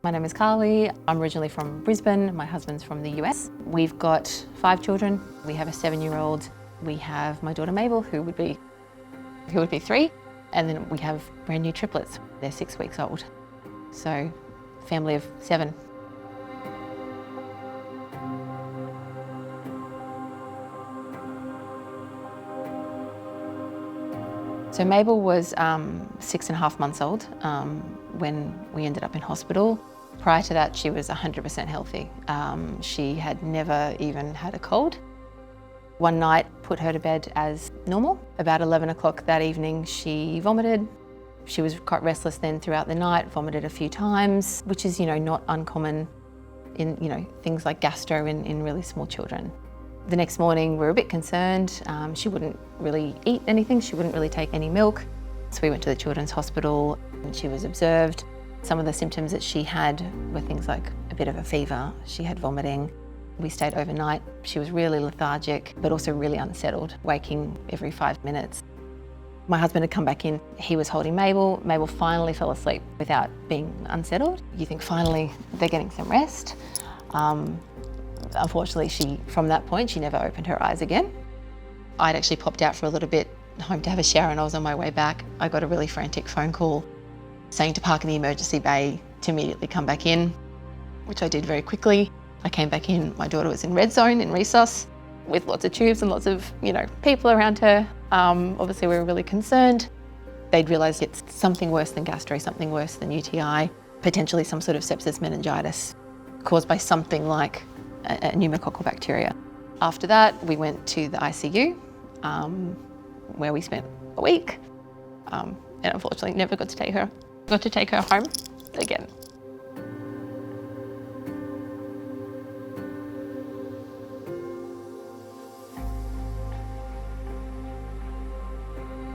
My name is Carly. I'm originally from Brisbane. My husband's from the US. We've got 5 children. We have a 7-year-old. We have my daughter Mabel, who would be 3. And then we have brand new triplets. They're 6 weeks old. So, family of 7. So Mabel was 6.5 months old when we ended up in hospital. Prior to that, she was 100% healthy. She had never even had a cold. One night, put her to bed as normal. About 11 o'clock that evening, she vomited. She was quite restless then throughout the night, vomited a few times, which is, not uncommon in, things like gastro in really small children. The next morning, we were a bit concerned. She wouldn't really eat anything. She wouldn't really take any milk. So we went to the children's hospital and she was observed. Some of the symptoms that she had were things like a bit of a fever. She had vomiting. We stayed overnight. She was really lethargic, but also really unsettled, waking every 5 minutes. My husband had come back in. He was holding Mabel. Mabel finally fell asleep without being unsettled. You think finally they're getting some rest. Unfortunately, from that point, she never opened her eyes again. I'd actually popped out for a little bit home to have a shower, and I was on my way back. I got a really frantic phone call saying to park in the emergency bay to immediately come back in, which I did very quickly. I came back in, my daughter was in red zone in resus with lots of tubes and lots of, people around her. Obviously we were really concerned. They'd realised it's something worse than gastro, something worse than UTI, potentially some sort of sepsis meningitis caused by something like a pneumococcal bacteria. After that, we went to the ICU, where we spent a week, and unfortunately never got to take her home again.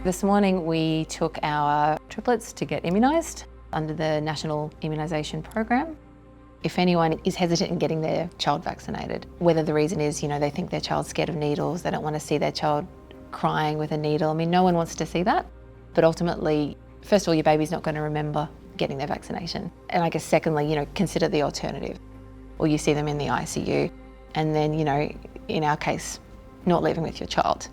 This morning we took our triplets to get immunised under the National Immunisation Program. If anyone is hesitant in getting their child vaccinated, whether the reason is, they think their child's scared of needles, they don't want to see their child crying with a needle. I mean, no one wants to see that. But ultimately, first of all, your baby's not going to remember getting their vaccination. And I guess secondly, consider the alternative. Or you see them in the ICU, and then, in our case, not living with your child.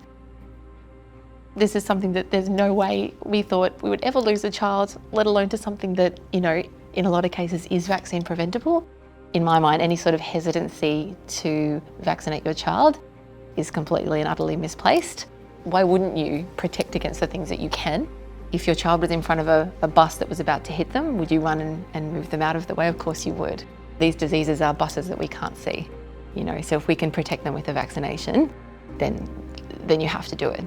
This is something that there's no way we thought we would ever lose a child, let alone to something that, in a lot of cases is vaccine preventable. In my mind, any sort of hesitancy to vaccinate your child is completely and utterly misplaced. Why wouldn't you protect against the things that you can? If your child was in front of a bus that was about to hit them, would you run and move them out of the way? Of course you would. These diseases are buses that we can't see, so if we can protect them with a vaccination, then you have to do it.